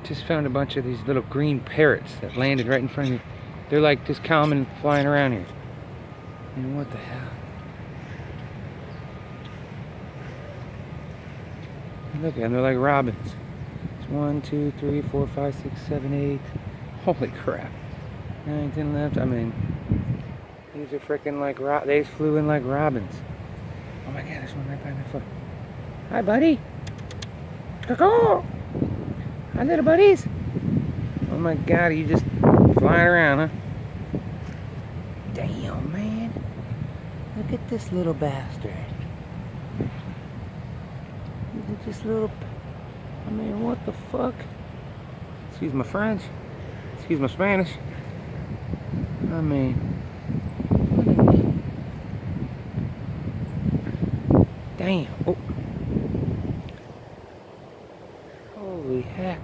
Just found a bunch of these little green parrots that landed right in front of me. They're like just common flying around here. And what the hell? Look at them, they're like robins. It's 1, 2, 3, 4, 5, 6, 7, 8. Holy crap. 9, 10, 11. I mean, these are freaking like they flew in like robins. Oh my god, there's one right by my foot. Hi, buddy. Caw-caw. Hi, little buddies. Oh my god, are you just flying around, huh? Damn, man. Look at this little bastard. Look at this little... I mean, what the fuck? Excuse my French. Excuse my Spanish. I mean... Damn. Oh. Holy heck.